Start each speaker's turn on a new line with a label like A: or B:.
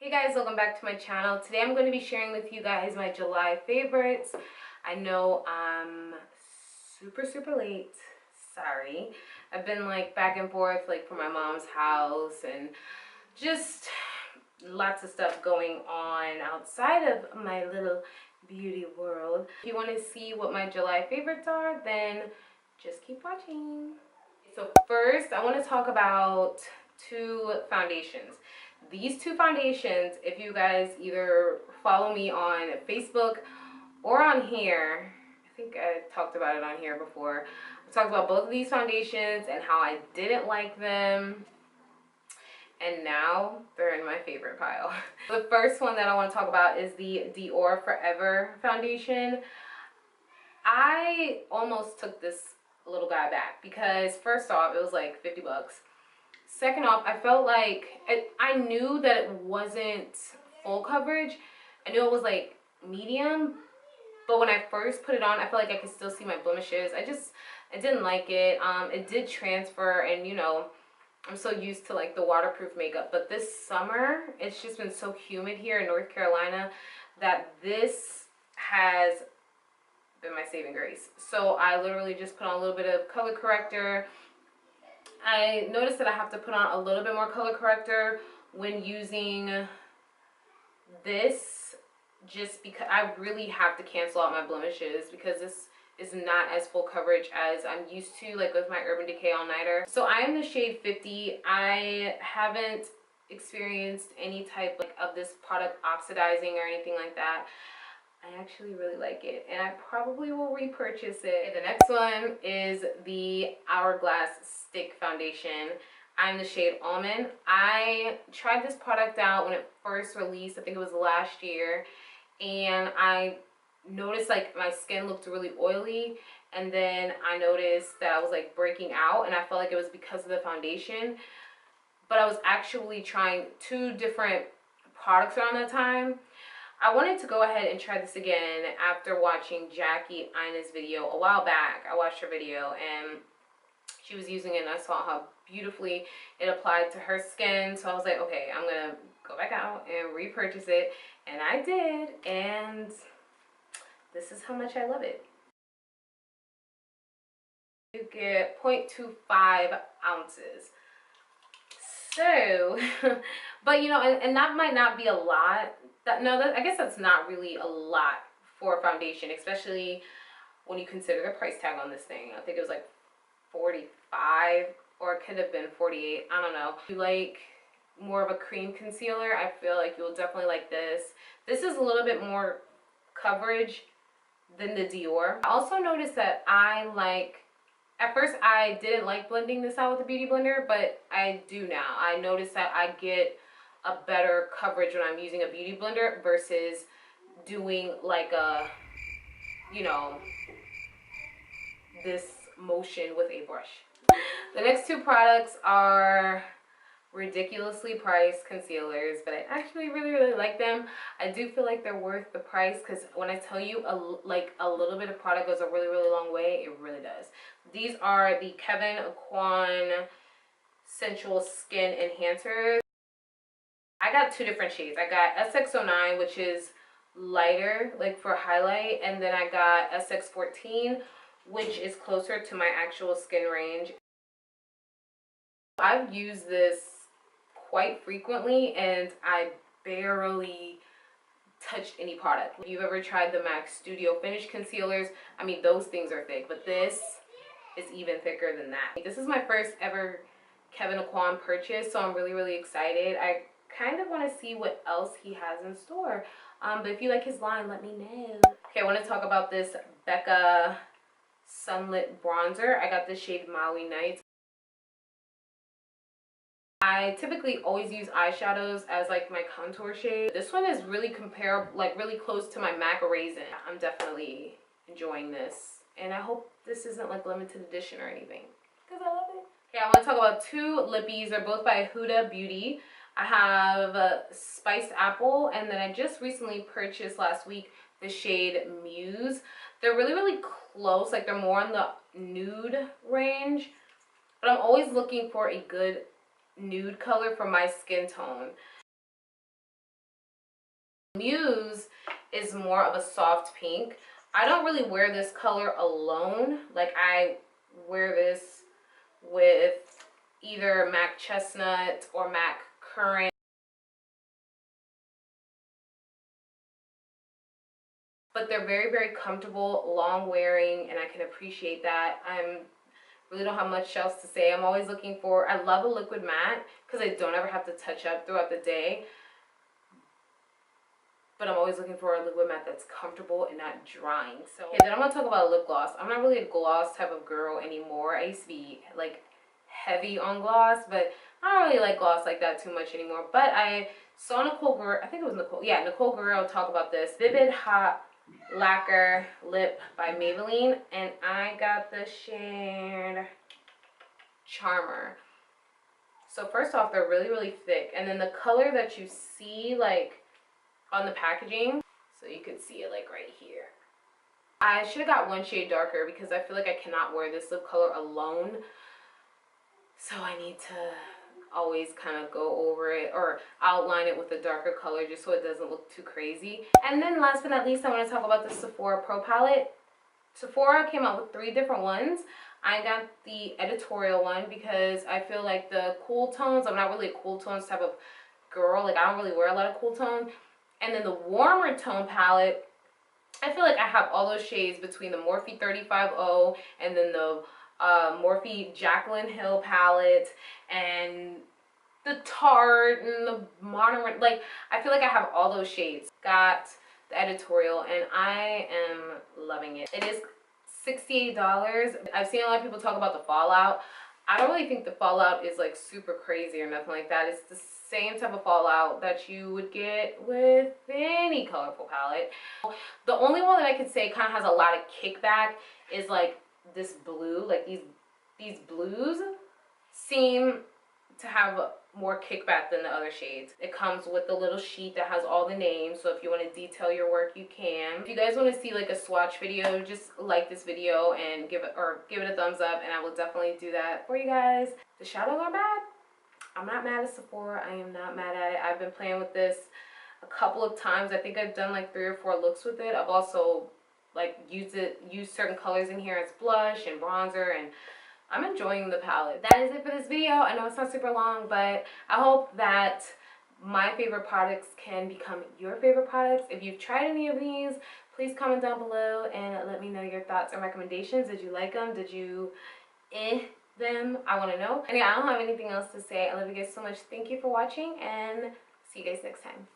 A: Hey guys, welcome back to my channel. Today I'm going to be sharing with you guys my July favorites. I know I'm super late. Sorry. I've been like back and forth like from my mom's house and just lots of stuff going on outside of my little beauty world. If you want to see what my July favorites are, then just keep watching. So first, I want to talk about two foundations. These two foundations, if you guys either follow me on Facebook or on here, I think I talked about it on here before. I talked about both of these foundations and how I didn't like them, and now they're in my favorite pile. The first one that I want to talk about is the Dior Forever foundation. I almost took this little guy back because first off, it was like 50 bucks. Second off, I felt like I knew that it wasn't full coverage. I knew it was like medium, but when I first put it on, I felt like I could still see my blemishes. I didn't like it. It did transfer, and you know, I'm so used to like the waterproof makeup, but this summer it's just been so humid here in North Carolina that this has been my saving grace. So I literally just put on a little bit of color corrector. I noticed that I have to put on a little bit more color corrector when using this, just because I really have to cancel out my blemishes because this is not as full coverage as I'm used to, like with my Urban Decay All Nighter. So I am the shade 50. I haven't experienced any type like of this product oxidizing or anything like that. I actually really like it, and I probably will repurchase it. The next one is the Hourglass Stick Foundation. I'm the shade Almond. I tried this product out when it first released, I think it was last year, and I noticed like my skin looked really oily, and then I noticed that I was like breaking out, and I felt like it was because of the foundation. But I was actually trying two different products around that time. I wanted to go ahead and try this again after watching Jackie Ina's video a while back. I watched her video and she was using it, and I saw how beautifully it applied to her skin. So I was like, okay, I'm gonna go back out and repurchase it, and I did, and this is how much I love it. You get 0.25 ounces. So, but you know, and that might not be a lot. I guess that's not really a lot for a foundation, especially when you consider the price tag on this thing. I think it was like 45, or it could have been 48. I don't know. If you like more of a cream concealer, I feel like you'll definitely like this. This is a little bit more coverage than the Dior. I also noticed that at first I didn't like blending this out with a beauty blender, but I do now. I noticed that I get a better coverage when I'm using a beauty blender versus doing like a, you know, this motion with a brush. The next two products are ridiculously priced concealers, but I actually really like them. I do feel like they're worth the price because when I tell you a little bit of product goes a really long way, it really does. These are the ᴍᴜᴘᴏ Sensual Skin Enhancers. I got two different shades. I got SX09, which is lighter, like for highlight, and then I got SX14, which is closer to my actual skin range. I've used this quite frequently, and I barely touched any product. If you've ever tried the MAC Studio Finish concealers, I mean, those things are thick, but this is even thicker than that. This is my first ever ᴍᴜᴘᴏ purchase, so I'm really excited. I kind of want to see what else he has in store, but if you like his line, let me know. Okay, I want to talk about this Becca Sunlit Bronzer. I got the shade Maui Nights. I typically always use eyeshadows as like my contour shade. This one is really comparable, like really close to my MAC Raisin. I'm definitely enjoying this, and I hope this isn't like limited edition or anything because I love it. Okay, I want to talk about two lippies. They're both by Huda Beauty. I have Spiced Apple, and then I just recently purchased last week the shade Muse. They're really close, like they're more in the nude range, but I'm always looking for a good nude color for my skin tone. Muse is more of a soft pink. I don't really wear this color alone. Like, I wear this with either MAC Chestnut or MAC Currant. But they're very, very comfortable, long wearing, and I can appreciate that. Really don't have much else to say. I'm always looking for, I love a liquid matte because I don't ever have to touch up throughout the day. But I'm always looking for a liquid matte that's comfortable and not drying. So, okay, then I'm gonna talk about lip gloss. I'm not really a gloss type of girl anymore. I used to be like heavy on gloss, but I don't really like gloss like that too much anymore. But I saw Nicole Guerrero, I think it was Nicole, yeah, Nicole Guerrero talk about this Vivid Hot Lacquer Lip by Maybelline, and I got the shade Charmer. So first off, they're really, really thick, and then the color that you see like on the packaging, so you can see it like right here. I should have got one shade darker because I feel like I cannot wear this lip color alone, so I need to always kind of go over it or outline it with a darker color just so it doesn't look too crazy. And then last but not least, I want to talk about the Sephora Pro palette. Sephora came out with 3 different ones. I got the editorial one because I feel like the cool tones, I'm not really a cool tones type of girl, like I don't really wear a lot of cool tone. And then the warmer tone palette, I feel like I have all those shades between the Morphe 35O and then the Morphe Jaclyn Hill palette and the Tarte and the Modern, like I feel like I have all those shades. Got the editorial and I am loving it. It is $68. I've seen a lot of people talk about the fallout. I don't really think the fallout is like super crazy or nothing like that. It's the same type of fallout that you would get with any colorful palette. The only one that I could say kind of has a lot of kickback is like this blue. Like these blues seem to have more kickback than the other shades. It comes with a little sheet that has all the names, so if you want to detail your work, you can. If you guys want to see like a swatch video, just like this video and give it a thumbs up, and I will definitely do that for you guys. The shadows are bad. I'm not mad at Sephora. I am not mad at it. I've been playing with this a couple of times. I think I've done like 3 or 4 looks with it. I've also like used certain colors in here as blush and bronzer, and I'm enjoying the palette. That is it for this video. I know it's not super long, but I hope that my favorite products can become your favorite products. If you've tried any of these, please comment down below and let me know your thoughts and recommendations. Did you like them? Did you them? I want to know. Anyway, I don't have anything else to say. I love you guys so much. Thank you for watching, and see you guys next time.